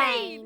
WildBrain!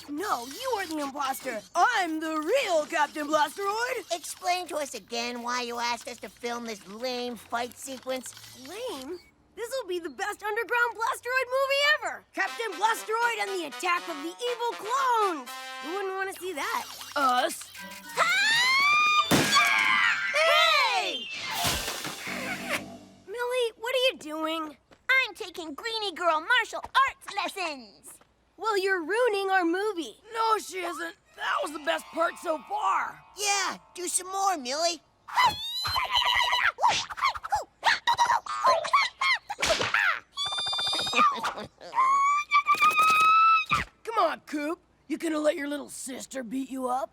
No, you are the imposter. I'm the real Captain Blasteroid. Explain to us again why you asked us to film this lame fight sequence. Lame? This'll be the best underground Blasteroid movie ever. Captain Blasteroid and the attack of the evil clones. Who wouldn't want to see that? Us. Hey! Millie, what are you doing? I'm taking Greenie Girl martial arts lessons. Well, you're ruining our movie. No, she isn't. That was the best part so far. Yeah, do some more, Millie. Come on, Coop. You gonna let your little sister beat you up?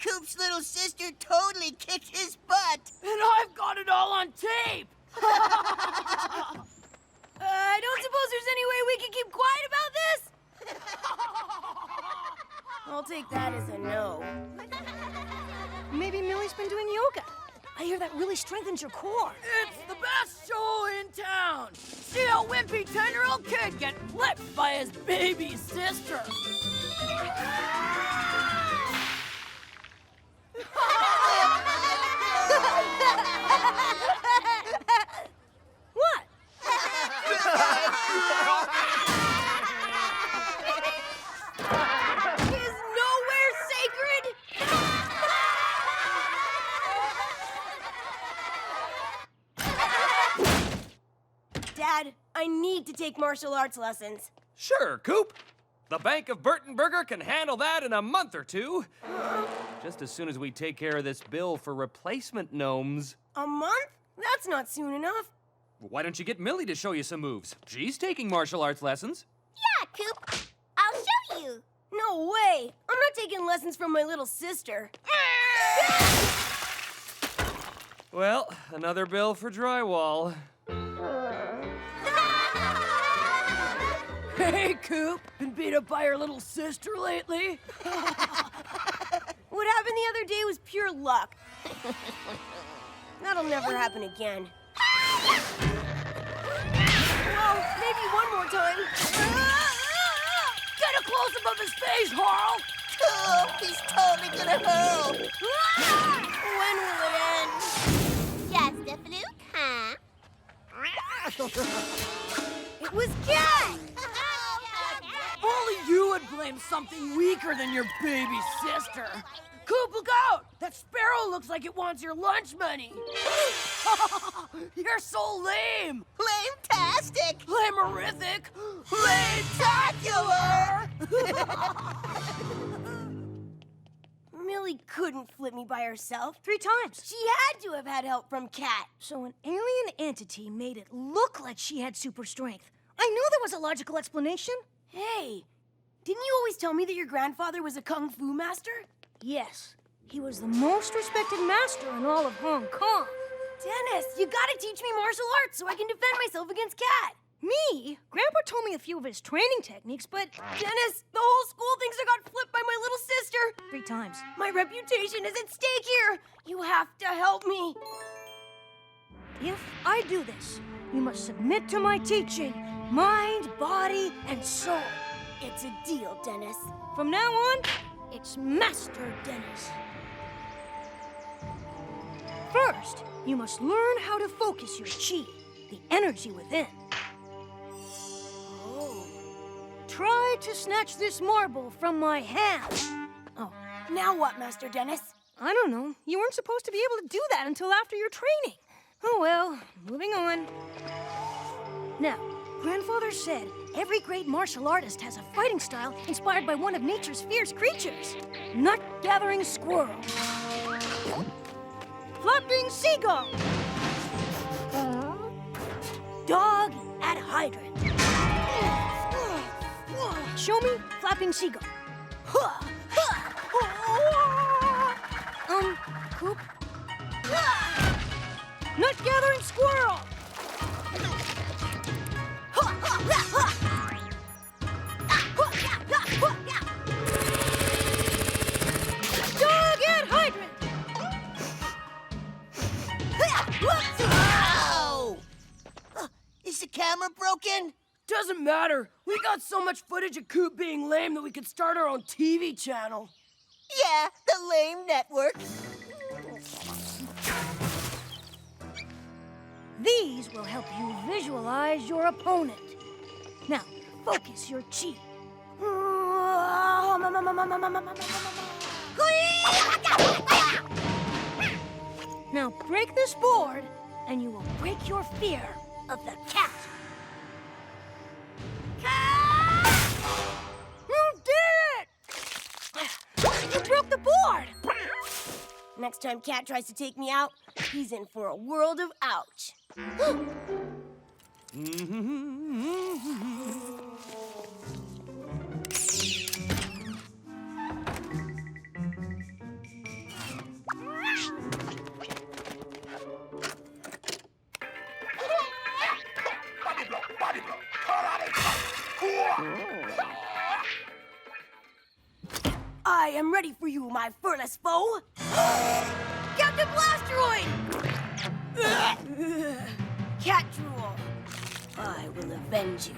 Coop's little sister totally kicked his butt. And I've got it all on tape. I don't suppose there's any way we can keep quiet about this? I'll take that as a no. Maybe Millie's been doing yoga. I hear that really strengthens your core. It's the best show in town. See a wimpy 10-year-old kid get flipped by his baby sister. What? Is nowhere sacred? Dad, I need to take martial arts lessons. Sure, Coop. The Bank of Burtonburger can handle that in a month or two. Just as soon as we take care of this bill for replacement gnomes. A month? That's not soon enough. Why don't you get Millie to show you some moves? She's taking martial arts lessons. Yeah, Coop. I'll show you. No way. I'm not taking lessons from my little sister. Well, another bill for drywall. Hey, Coop. Been beat up by your little sister lately? What happened the other day was pure luck. That'll never happen again. Well, maybe one more time. Get a close-up of his face, Harl! Coop, he's totally gonna hurl. When will it end? Just a fluke, huh? It was Cat! Only you would blame something weaker than your baby sister. Coop, look out! That sparrow looks like it wants your lunch money. You're so lame. Lame-tastic. Lame-horrific. Lame-tacular! Millie couldn't flip me by herself. 3 times. She had to have had help from Cat. So an alien entity made it look like she had super strength. I knew there was a logical explanation. Hey, didn't you always tell me that your grandfather was a kung fu master? Yes, he was the most respected master in all of Hong Kong. Dennis, you gotta teach me martial arts so I can defend myself against Cat. Me? Grandpa told me a few of his training techniques, but... Dennis, the whole school thinks I got flipped by my little sister. 3 times. My reputation is at stake here. You have to help me. If I do this, you must submit to my teaching. Mind, body, and soul. It's a deal, Dennis. From now on, it's Master Dennis. First, you must learn how to focus your chi, the energy within. tried to snatch this marble from my hand. Oh, Now what, Master Dennis? I don't know. You weren't supposed to be able to do that until after your training. Oh well, moving on. Now, Grandfather said every great martial artist has a fighting style inspired by one of nature's fierce creatures. Nut-gathering squirrel. Flapping seagull. Dog at hydrant. Show me flapping seagull. Coop. Nut-gathering squirrel. Dog at hydrant. Ow! Is the camera broken? Doesn't matter. We got so much footage of Coop being lame that we could start our own TV channel. Yeah, the lame network. These will help you visualize your opponent. Now, focus your chi. Now break this board, and you will break your fear of the cat. You did it! You broke the board! Next time Cat tries to take me out, he's in for a world of ouch. I am ready for you, my furless foe. Captain Blasteroid! Cat drool. I will avenge you.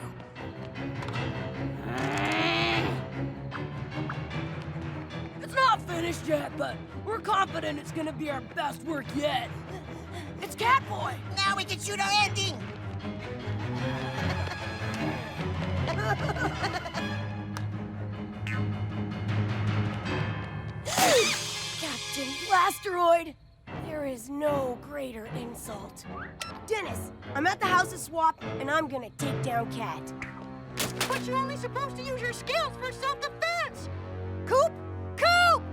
It's not finished yet, but we're confident it's gonna be our best work yet. It's Catboy! Now we can shoot our ending. Captain Blasteroid! There is no greater insult. Dennis, I'm at the House of Swap, and I'm gonna take down Cat. But you're only supposed to use your skills for self-defense! Coop! Coop!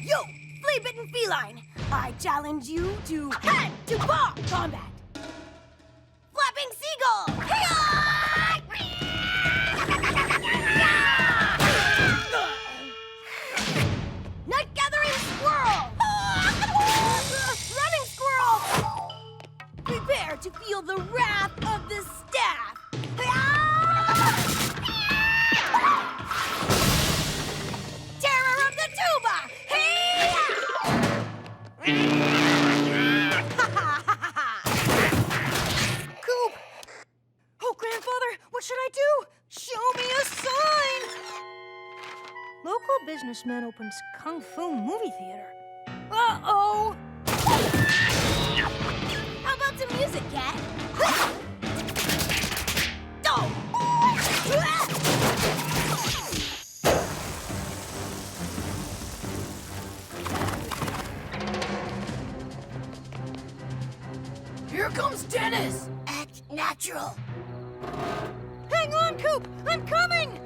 You, flea-bitten feline! I challenge you to hand-to-paw combat! Flapping seagull! Nut-gathering squirrel! Running squirrel! Prepare to feel the wrath of the staff! Terror of the tuba! Coop! Oh, Grandfather, what should I do? Show me a sign! Local businessman opens Kung Fu movie theater. Uh-oh! How about some music, Cat? Oh! Here comes Dennis! Act natural. Hang on, Coop! I'm coming!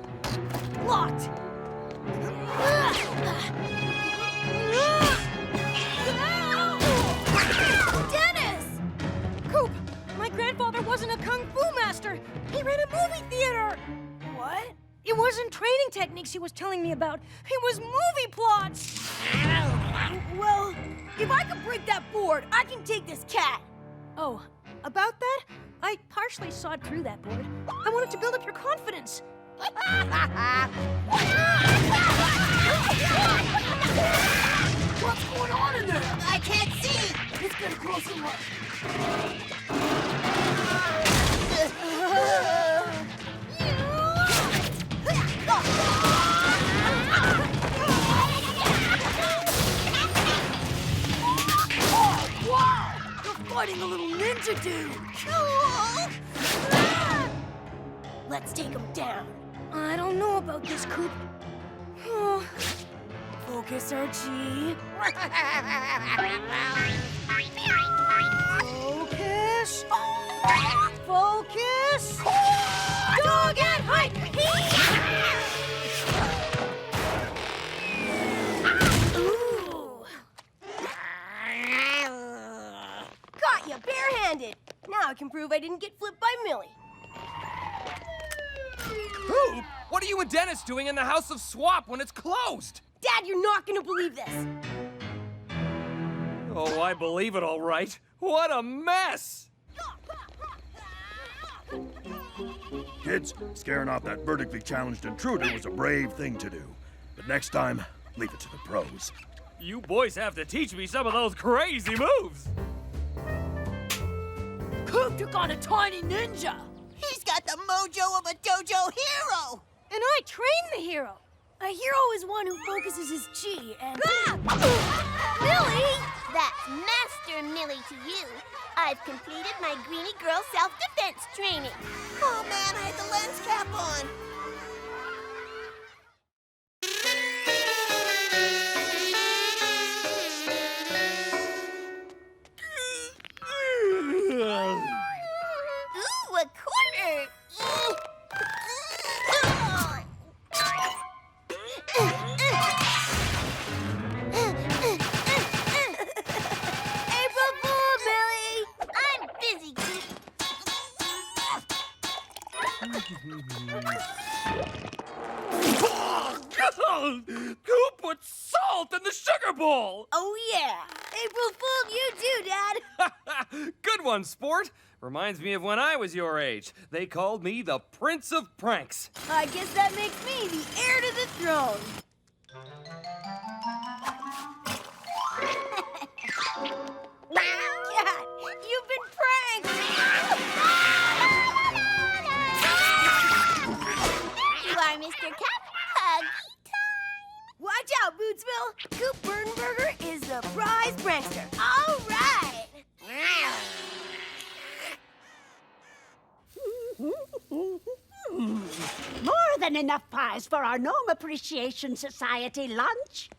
Locked! Dennis! Coop, my grandfather wasn't a Kung Fu master. He ran a movie theater. What? It wasn't training techniques he was telling me about. It was movie plots. Well, if I could break that board, I can take this cat. Oh, about that? I partially sawed through that board. I wanted to build up your confidence. What's going on in there? I can't see. Let's get a closer look. Oh, wow! You're fighting a little ninja dude. Cool. Let's take him down. I don't know about this, Coop. Oh. Focus, Archie. Focus. Focus. Dog and hike. Ooh. Got you barehanded. Now I can prove I didn't get flipped by Millie. Who? What are you and Dennis doing in the House of Swap when it's closed? Dad, you're not gonna believe this. Oh, I believe it all right. What a mess! Kids, scaring off that vertically challenged intruder was a brave thing to do. But next time, leave it to the pros. You boys have to teach me some of those crazy moves. Coop took on a tiny ninja. He's got the mojo of a dojo hero! And I train the hero. A hero is one who focuses his chi and... Millie! That's Master Millie to you. I've completed my Greenie Girl self-defense training. Oh man, I had the lens cap on. Ooh, a quarter! April Fool, Millie! I'm busy, Coop put salt in the sugar bowl! Oh yeah! April Fool, you too, Dad! Good one, sport. Reminds me of when I was your age. They called me the Prince of Pranks. I guess that makes me the heir to the throne. Cat, you've been pranked! You are Mr. Cat. Huggy time. Watch out, Bootsville! Coop Burdenberger is the prize prankster. All right! More than enough pies for our Gnome Appreciation Society lunch.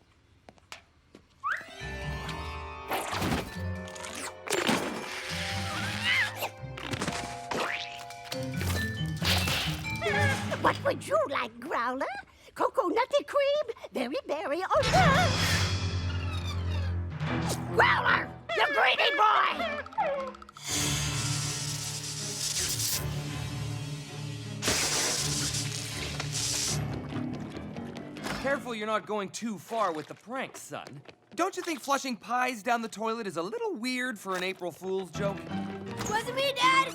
What would you like, Growler? Cocoa nutty cream, berry, or nut? Growler, you greedy boy! Careful you're not going too far with the prank, son. Don't you think flushing pies down the toilet is a little weird for an April Fool's joke? Wasn't me, Dad!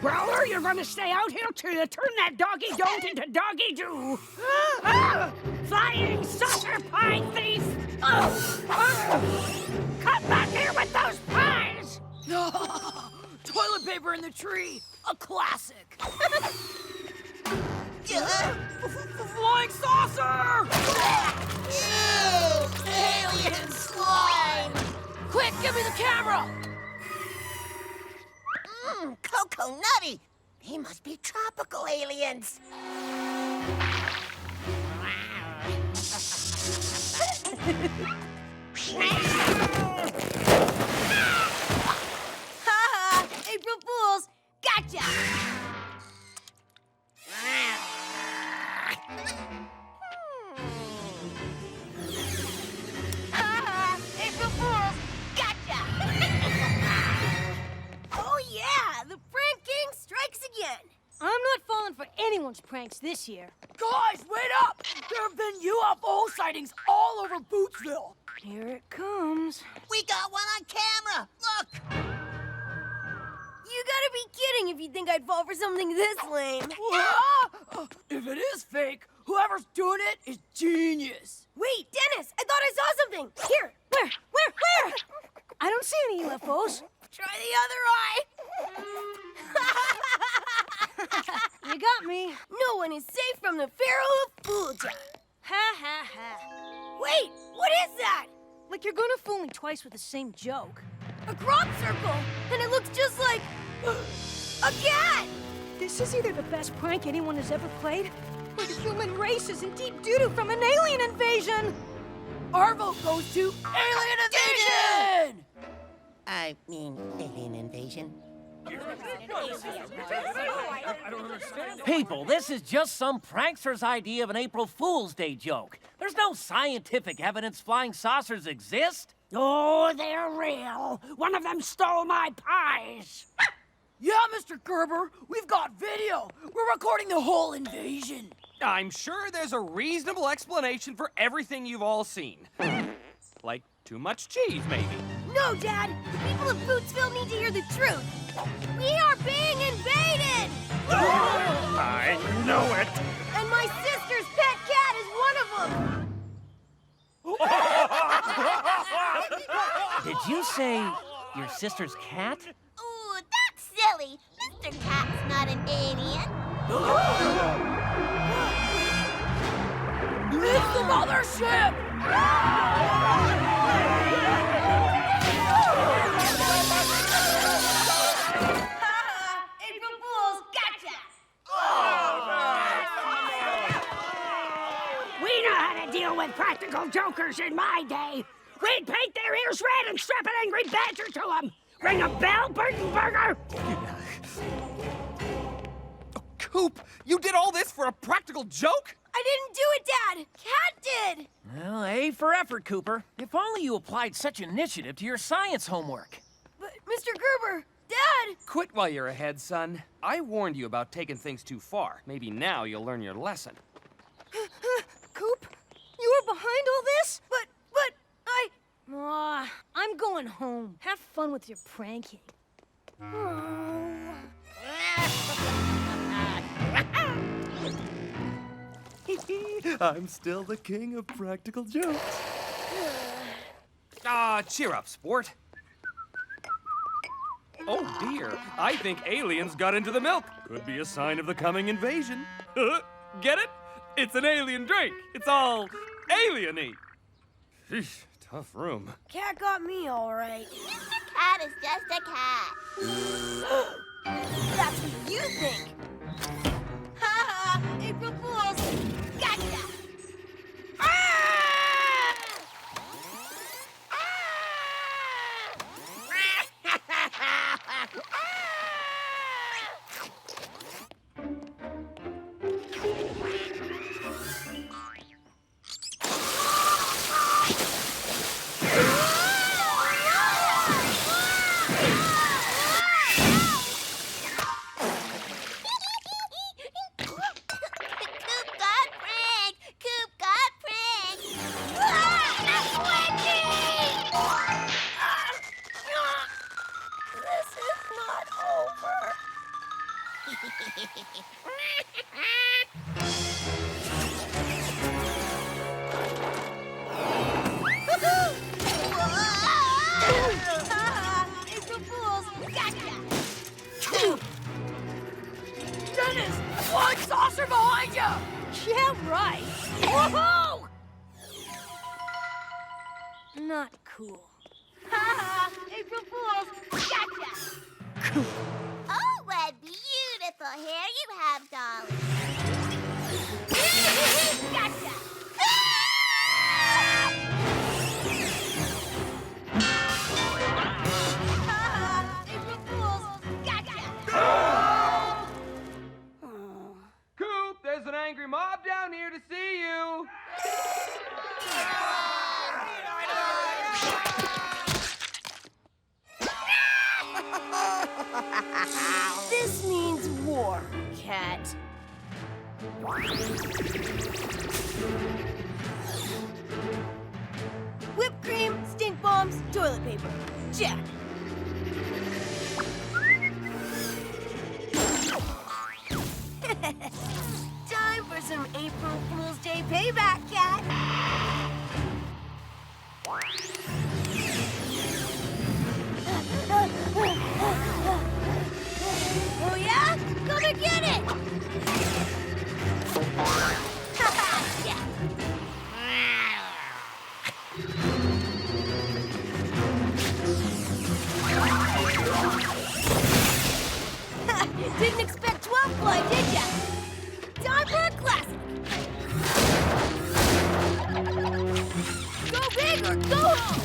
Growler, you're gonna stay out here till you turn that doggy don't into doggy do. Flying saucer pie thief! Come back here with those pies! Toilet paper in the tree, a classic. Flying saucer! Ew! Alien slime! Quick, give me the camera! Cocoa nutty! They must be tropical aliens. Ha! April Fools! Gotcha! Ha! April Fools! Gotcha! Oh yeah! The prank king strikes again! I'm not falling for anyone's pranks this year. Guys, wait up! There have been UFO sightings all over Bootsville! Here it comes. We got one on camera! Look! You gotta be kidding if you think I'd fall for something this lame. If it is fake, whoever's doing it is genius. Wait, Dennis, I thought I saw something. Here. Where? I don't see any UFOs. Try the other eye. You got me. No one is safe from the Pharaoh of Fooltown. Ha ha ha. Wait, what is that? Like you're gonna fool me twice with the same joke. A crop circle, and it looks just like a cat. This is either the best prank anyone has ever played, or the human race is in deep doo-doo from an alien invasion! Our vote goes to Alien Invasion! I mean, alien invasion. People, this is just some prankster's idea of an April Fool's Day joke. There's no scientific evidence flying saucers exist. Oh, they're real. One of them stole my pies. Yeah, Mr. Gerber, we've got video. We're recording the whole invasion. I'm sure there's a reasonable explanation for everything you've all seen. Like too much cheese, maybe. No, Dad. The people of Bootsville need to hear the truth. We are being invaded! I know it! And my sister's pet cat is one of them! Did you say your sister's cat? Ooh, that's silly. Mr. Cat's not an alien. It's the mothership! April Fools, gotcha! We know how to deal with practical jokers in my day. We'd paint their ears red and strap an angry badger to them. Ring a bell, Burger? Coop, you did all this for a practical joke? I didn't do it, Dad. Cat did. Well, A for effort, Cooper. If only you applied such initiative to your science homework. But, Mr. Gerber, Dad! Quit while you're ahead, son. I warned you about taking things too far. Maybe now you'll learn your lesson. Coop, you were behind all this? But I'm going home. Have fun with your pranking. I'm still the king of practical jokes. Cheer up, sport. Oh dear, I think aliens got into the milk. Could be a sign of the coming invasion. Get it? It's an alien drink. It's all alien-y. Eesh, tough room. Cat got me all right. Mr. Cat is just a cat. That's what you think. Ha ha! April Fools! Gotcha! April Fools! Gotcha! Dennis, flying saucer behind you! Yeah, right. Woohoo! Not cool. Ha ha! April Fools! Gotcha! Oh, what beautiful hair you have, darling. Gotcha! Ha ha! April Fools! Gotcha! Coop, there's an angry mob down here to see you. This means war, Cat. Whipped cream, stink bombs, toilet paper. Check. Time for some April Fool's Day payback, Cat. Oh yeah? Gonna get it! Yeah. soft boy, did ya? Time for a classic. Go big or go home.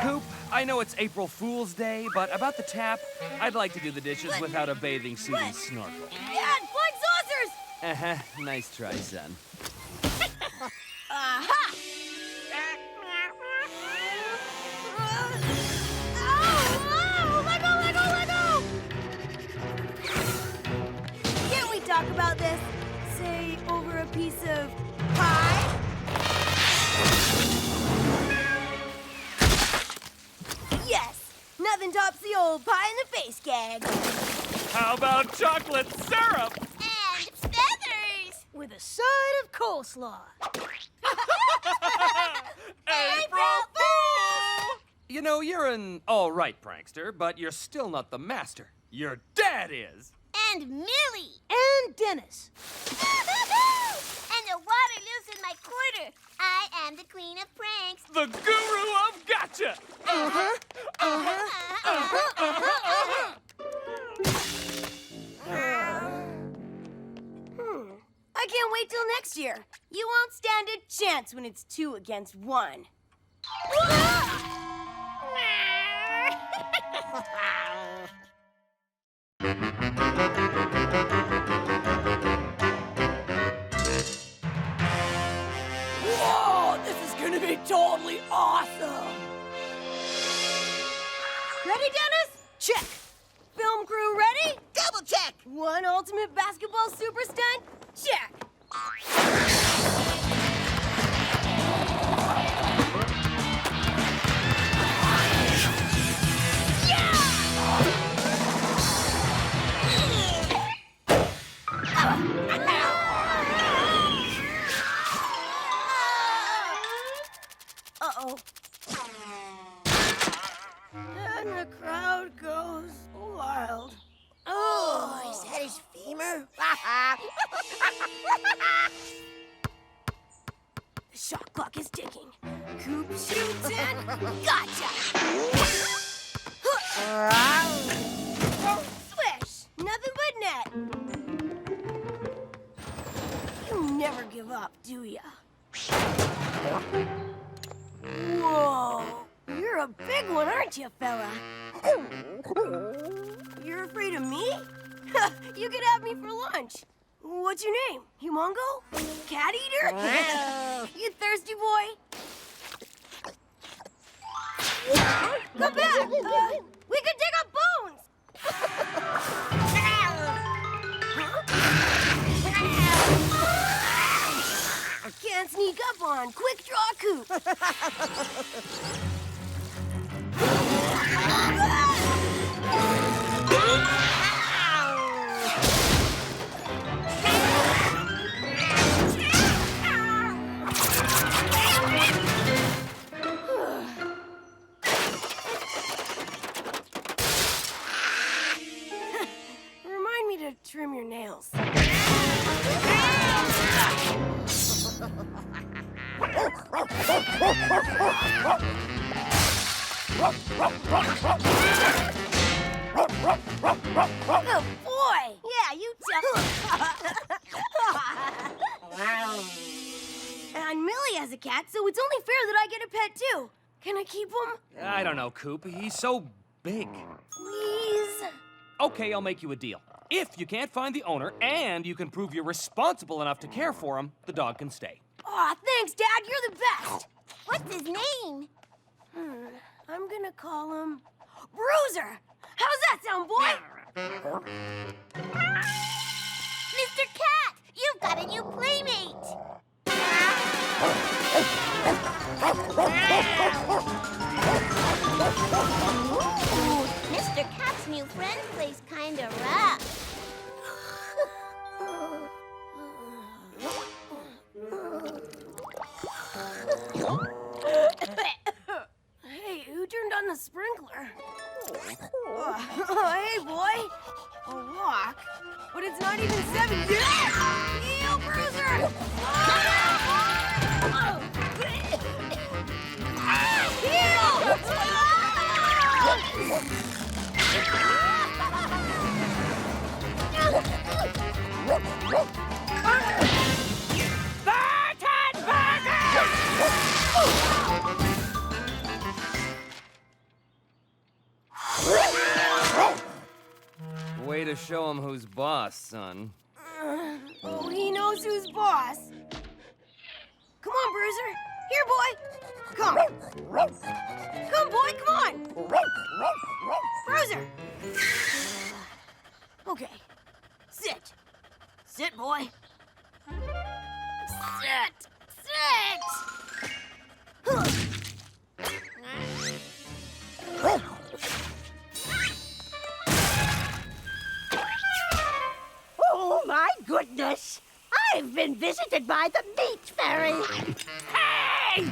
Coop, I know it's April Fool's Day, but about the tap, I'd like to do the dishes without a bathing suit and snorkel. Dad, flying saucers! Uh-huh. Nice try, son. Aha! Ow! Let go, let go, let go! Can't we talk about this? Say, over a piece of pie? Yes! Nothing tops the old pie in the face gag. How about chocolate syrup? And feathers! With a side of coleslaw. April Fool! You know, you're an all right prankster, but you're still not the master. Your dad is. And Millie! And Dennis. And the water loosened my quarter. I am the queen of pranks. The guru of gotcha! I can't wait till next year. You won't stand a chance when it's 2 against 1. Whoa, this is gonna be totally awesome! Ready, Dennis? Check. Film crew ready? Double check. One ultimate basketball super stunt? Check. Uh-oh. And the crowd goes wild. Oh, is that his femur? The shot clock is ticking. Coop shoots and gotcha! Swish! Nothing but net. You never give up, do ya? Whoa! You're a big one, aren't you, fella? You're afraid of me? You could have me for lunch. What's your name? Humongo? Cat eater? You thirsty boy? Come back! We could dig up bones! Can't sneak up on Quick Draw Coop. Remind me to trim your nails. Good boy! Yeah, you tell. And Millie has a cat, so it's only fair that I get a pet too. Can I keep him? I don't know, Coop. He's so big. Please? Okay, I'll make you a deal. If you can't find the owner and you can prove you're responsible enough to care for him, the dog can stay. Aw, thanks, Dad. You're the best. What's his name? I'm gonna call him Bruiser. How's that sound, boy? Mr. Cat, you've got a new playmate. Ooh, Mr. Cat's new friend plays kinda rough. Hey, who turned on the sprinkler? Okay, boy. A walk? But it's not even 7 yet! Heel, Bruiser! Way to show him who's boss, son. Oh, he knows who's boss. Come on, Bruiser. Here, boy. Come. Come, boy, come on. Bruiser. Okay. Sit. Sit, boy. Sit. Sit. Oh, my goodness! I've been visited by the meat fairy! Hey!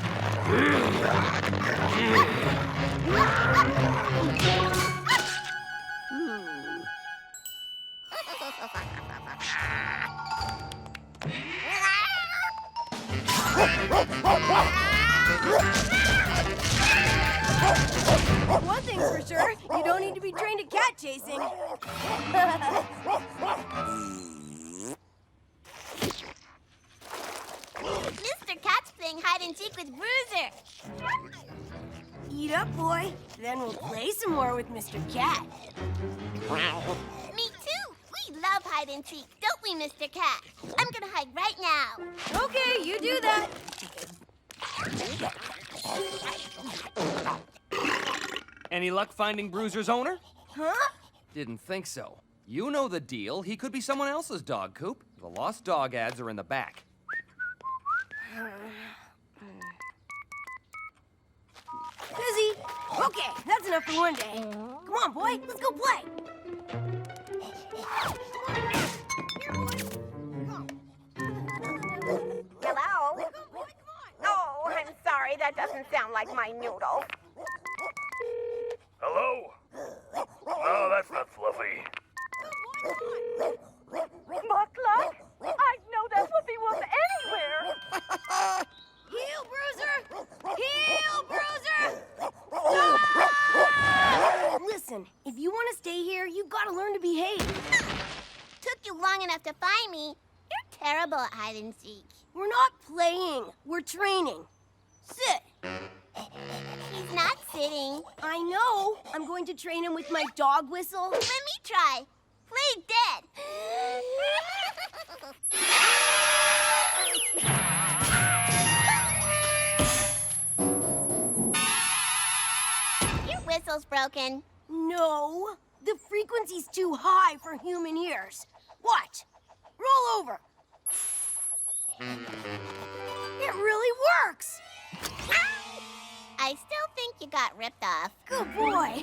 One thing's for sure, you don't need to be trained at cat chasing. Mr. Cat's playing hide and seek with Bruiser. Eat up, boy. Then we'll play some more with Mr. Cat. Me too. We love hide and seek, don't we, Mr. Cat? I'm gonna hide right now. Okay, you do that. Any luck finding Bruiser's owner? Huh? Didn't think so. You know the deal. He could be someone else's dog, Coop. The lost dog ads are in the back. Busy. Okay, that's enough for one day. Come on, boy. Let's go play. Hello? Oh, I'm sorry. That doesn't sound like my noodle. Hello? No, that's not Fluffy. Butler? I'd know that Fluffy was anywhere. Heel, Bruiser! Heel, Bruiser! Stop! Listen, if you want to stay here, you've got to learn to behave. Took you long enough to find me. You're terrible at hide and seek. We're not playing. We're training. Sit. He's not sitting. I know. I'm going to train him with my dog whistle. Let me try. Play dead. Your whistle's broken. No, the frequency's too high for human ears. Watch. Roll over. It really works. I still think you got ripped off. Good boy.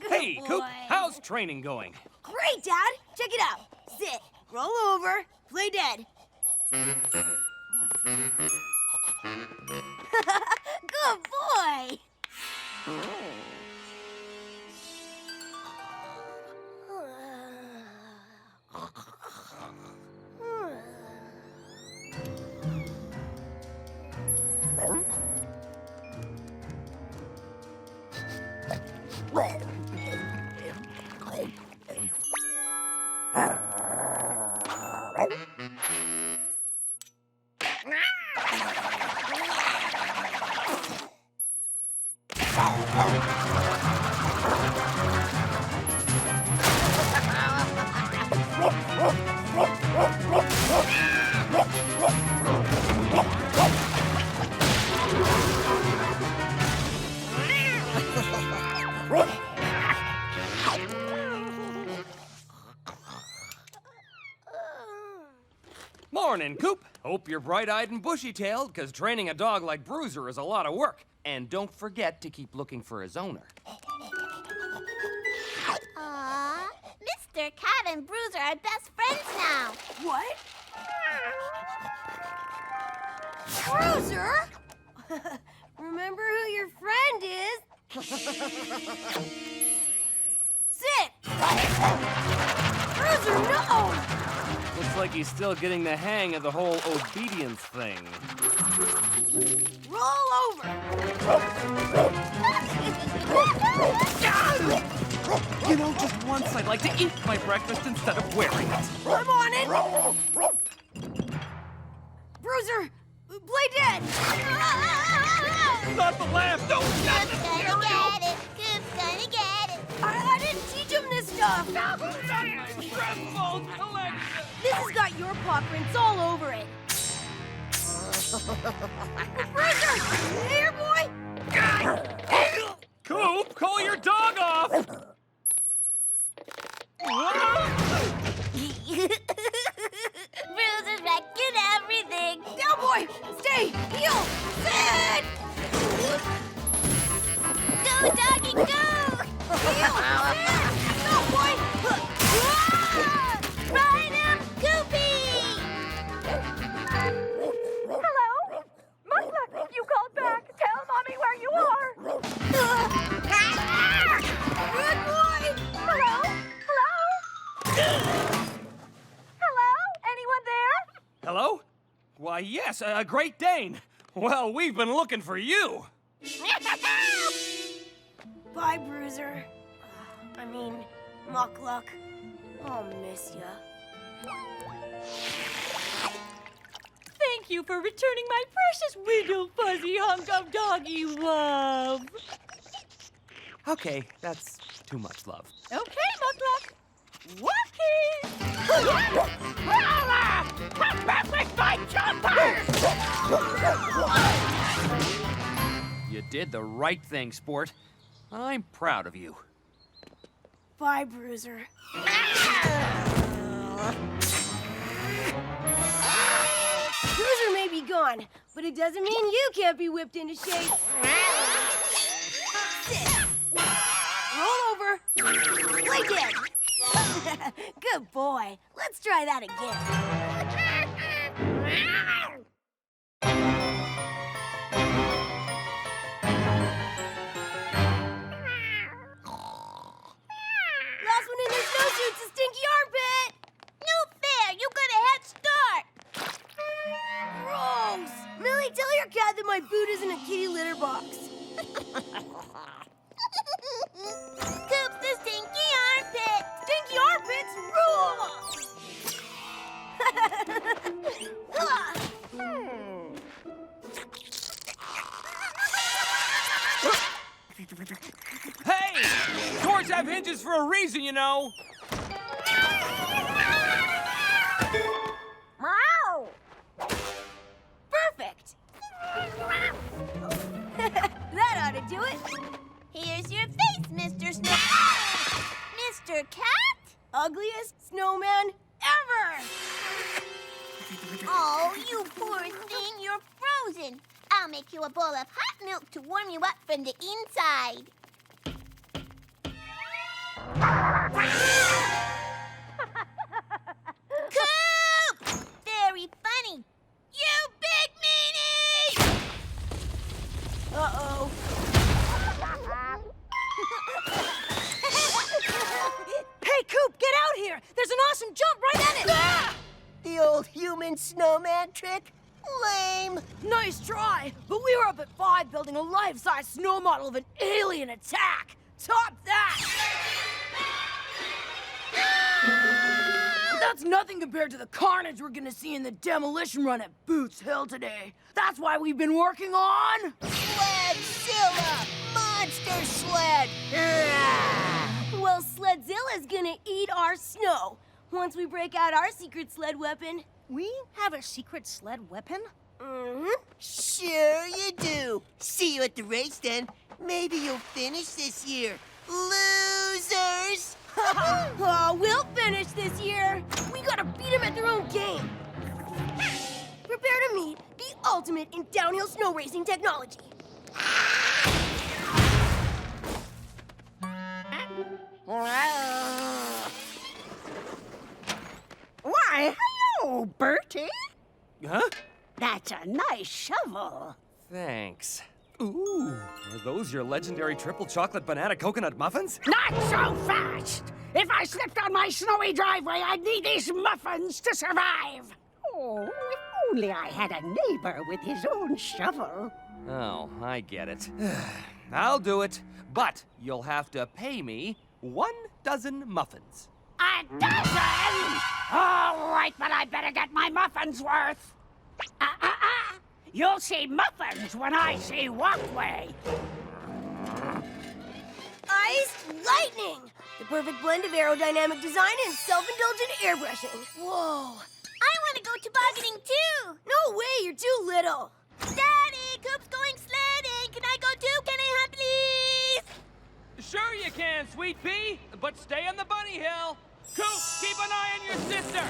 Good Hey, boy. Coop, how's training going? Great, Dad. Check it out. Sit. Roll over. Play dead. Good boy. Morning, Coop. Hope you're bright-eyed and bushy-tailed, because training a dog like Bruiser is a lot of work. And don't forget to keep looking for his owner. Aww. Mr. Cat and Bruiser are best friends now. What? Bruiser? Remember who your friend is? Sit! like he's still getting the hang of the whole obedience thing. Roll over! You know, just once I'd like to eat my breakfast instead of wearing it. I'm on it! Bruiser, play dead! Not the lamp! No! Coop's gonna get it. Coop's gonna get it. I didn't teach him this stuff! This has got your paw prints all over it. Bruiser! Here, boy! Coop, call your dog off! Bruiser's wrecking everything. Down, boy! Stay! Heal! Sit! Go, doggy, go! Heal! Sit! Go, boy! Ride him, Coopy! Hello? Butler, you called back. Tell Mommy where you are. Good boy! Hello? Hello? Hello? Anyone there? Hello? Why, yes, a Great Dane. Well, we've been looking for you. Bye, Bruiser. I mean, Muck-Luck. I'll miss ya. Thank you for returning my precious little fuzzy hunk of doggy love. Okay, that's too much love. Okay, Muck-Luck. Walking! You did the right thing, sport. I'm proud of you. Bye, Bruiser. Bruiser may be gone, but it doesn't mean you can't be whipped into shape. Sit. Roll over. Play dead. Good boy. Let's try that again. Last one in the snowsuit's a stinky armpit! No fair! You got a head start! Gross! Millie, tell your cat that my boot isn't a kitty litter box. Coop's the stinky armpit! Stinky armpits rule! Hey! Doors have hinges for a reason, you know. Meow! Perfect! That ought to do it. Here's your face, Mr. Snow... Mr. Cat? Ugliest snowman ever! Oh, you poor thing, you're frozen. I'll make you a bowl of hot milk to warm you up from the inside. Coop! Very funny. You big meanie! Uh-oh. Hey, Coop, get out here! There's an awesome jump right at it! Ah! The old human snowman trick? Lame. Nice try, but we were up at 5 building a life-size snow model of an alien attack. Top that! But that's nothing compared to the carnage we're gonna see in the demolition run at Boots Hill today. That's why we've been working on... Sledzilla! Monster sled! Well, Sledzilla's gonna eat our snow once we break out our secret sled weapon. We have a secret sled weapon? Mm-hmm. Sure you do. See you at the race then. Maybe you'll finish this year. Losers! Oh, we'll finish this year. We gotta beat them at their own game. Prepare to meet the ultimate in downhill snow racing technology. Why, hello, Bertie. Huh? That's a nice shovel. Thanks. Ooh, are those your legendary triple chocolate banana coconut muffins? Not so fast! If I slipped on my snowy driveway, I'd need these muffins to survive. Oh, if only I had a neighbor with his own shovel. Oh, I get it. I'll do it, but you'll have to pay me 1 dozen muffins. A dozen? All right, but I better get my muffins worth. You'll see muffins when I see walkway. Iced lightning! The perfect blend of aerodynamic design and self-indulgent airbrushing. Whoa. I want to go tobogganing too. No way, you're too little. Daddy, Coop's going sledding. Can I go too? Can I have, please? Sure you can, Sweet Pea, but stay on the bunny hill. Coop, keep an eye on your sister.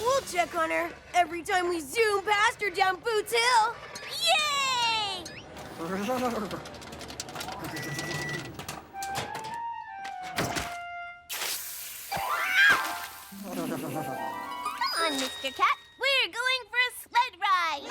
We'll check on her every time we zoom past her down Boots Hill. Yay! Come on, Mr. Cat. We're going for a sled ride.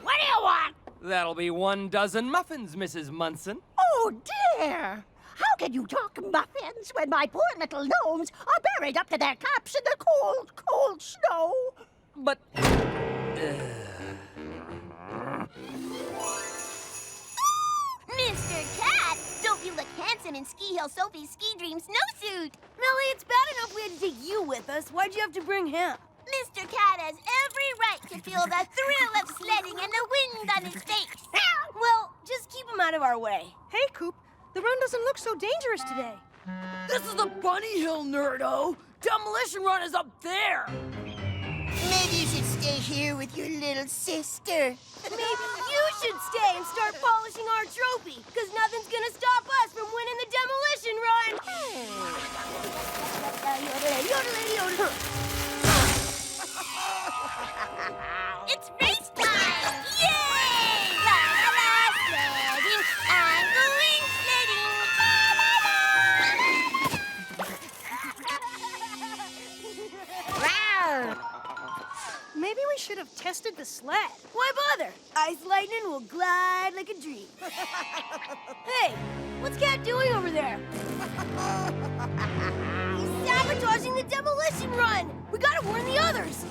What do you want? That'll be 1 dozen muffins, Mrs. Munson. Oh, dear. How can you talk muffins when my poor little gnomes are buried up to their caps in the cold, cold snow? But... Mr. Cat, don't you look handsome in Ski Hill Sophie's Ski Dream snowsuit? Millie, it's bad enough we had to take you with us. Why'd you have to bring him? Mr. Cat has every right to feel the thrill of sledding and the wind on his face. Well, just keep him out of our way. Hey, Coop, the run doesn't look so dangerous today. This is the Bunny Hill, nerdo. Demolition Run is up there. Maybe you should stay here with your little sister. Maybe you should stay and start polishing our trophy, because nothing's gonna stop us from winning the demolition run. It's race time! Yay! La la la, sledding! I'm going sledding! La la la! Maybe we should have tested the sled. Why bother? Ice lightning will glide like a dream. Hey, what's Cat doing over there? He's sabotaging the demolition run. We gotta warn the others.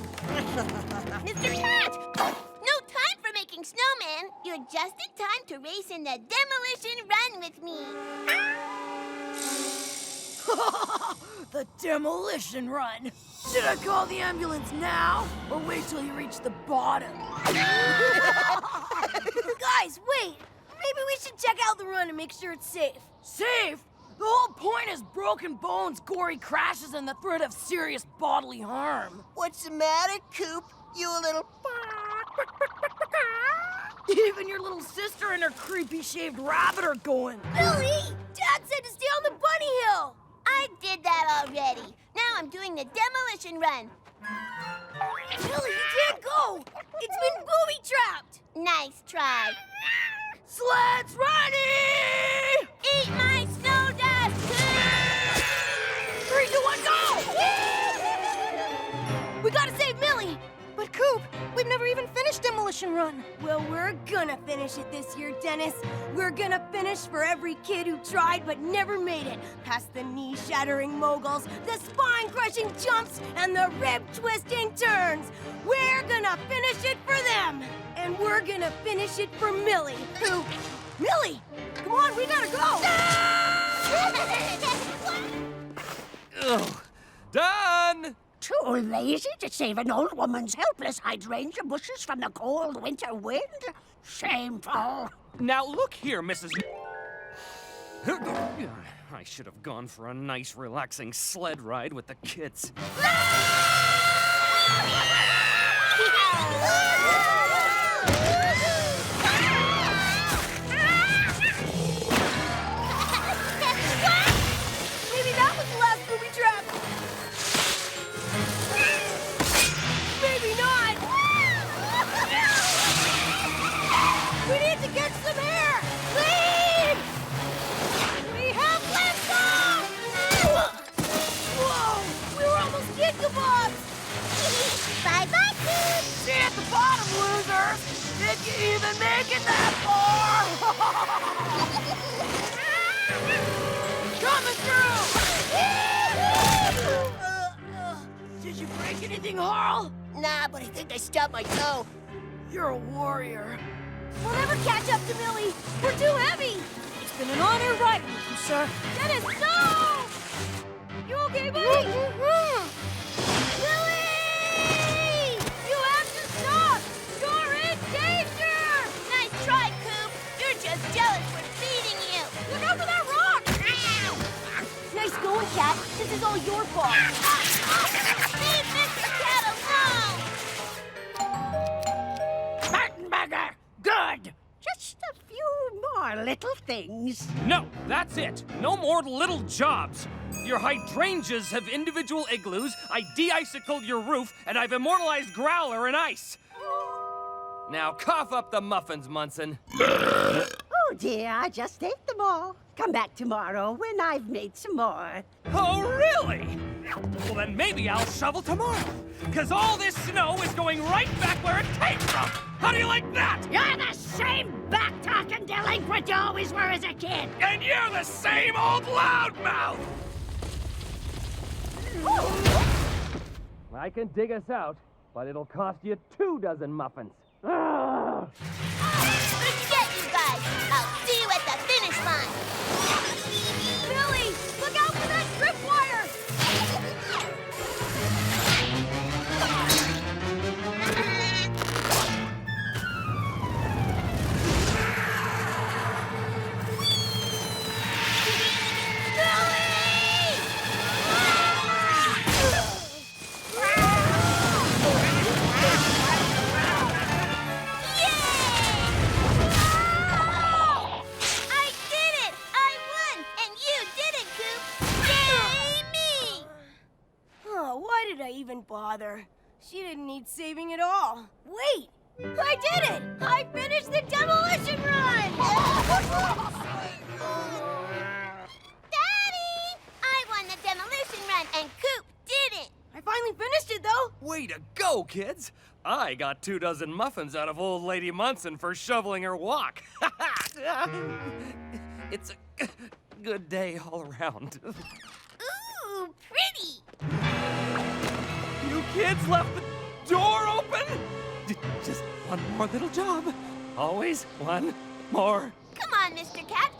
Mr. Cat! No time for making snowmen. You're just in time to race in the demolition run with me. The demolition run. Should I call the ambulance now or wait till you reach the bottom? Guys, wait. Maybe we should check out the run and make sure it's safe. Safe? The whole point is broken bones, gory crashes, and the threat of serious bodily harm. What's the matter, Coop? You a little... Even your little sister and her creepy shaved rabbit are going. Billy! Dad said to stay on the bunny hill. I did that already. Now I'm doing the demolition run. Billy, you can't go. It's been booby-trapped. Nice try. Sleds ready! Eat my snow dust! 3, 2, 1, go! We gotta save Millie. But Coop, we've never even finished Demolition Run. Well, we're gonna finish it this year, Dennis. We're gonna finish for every kid who tried but never made it. Past the knee-shattering moguls, the spine-crushing jumps, and the rib-twisting turns. We're gonna finish it for them. And we're gonna finish it for Millie, who... Millie! Come on, we gotta go! Ugh. Done! Too lazy to save an old woman's helpless hydrangea bushes from the cold winter wind? Shameful. Now look here, Mrs. I should have gone for a nice, relaxing sled ride with the kids. Maybe that was the last booby trap. Maybe not. We need to get some air. Lead! We have liftoff! Whoa! We were almost kid kebabs. Bye-bye, Coop! See you at the bottom! did you even make it that far? Coming through! Did you break anything, Harl? Nah, but I think I stubbed my toe. You're a warrior. We'll never catch up to Millie. We're too heavy. It's been an honor riding with you, sir. Dennis, no! You okay, buddy? Millie! You have to stop! You're in danger! Nice try, Coop. You're just jealous we're feeding you. Look out for that rock! Nice going, Cat. This is all your fault. Leave Mr. Cat alone! Burger! Good! Just a few more little things. No, that's it. No more little jobs. Your hydrangeas have individual igloos, I de-icicled your roof, and I've immortalized Growler in ice. Now cough up the muffins, Munson. Oh dear, I just ate them all. Come back tomorrow when I've made some more. Oh, really? Well, then maybe I'll shovel tomorrow. Because all this snow is going right back where it came from. How do you like that? You're the same back-talking delinquent you always were as a kid. And you're the same old loudmouth! I can dig us out, but it'll cost you 24 muffins. Forget you guys. I'll see you at the finish line. Millie, look out for that tripwire! Even bother. She didn't need saving at all. Wait! I did it! I finished the demolition run! Daddy! I won the demolition run and Coop didn't. I finally finished it, though. Way to go, kids! I got 24 muffins out of old lady Munson for shoveling her walk. It's a good day all around. Ooh, pretty. You kids left the door open? Just one more little job. Always one more. Come on, Mr. Cat.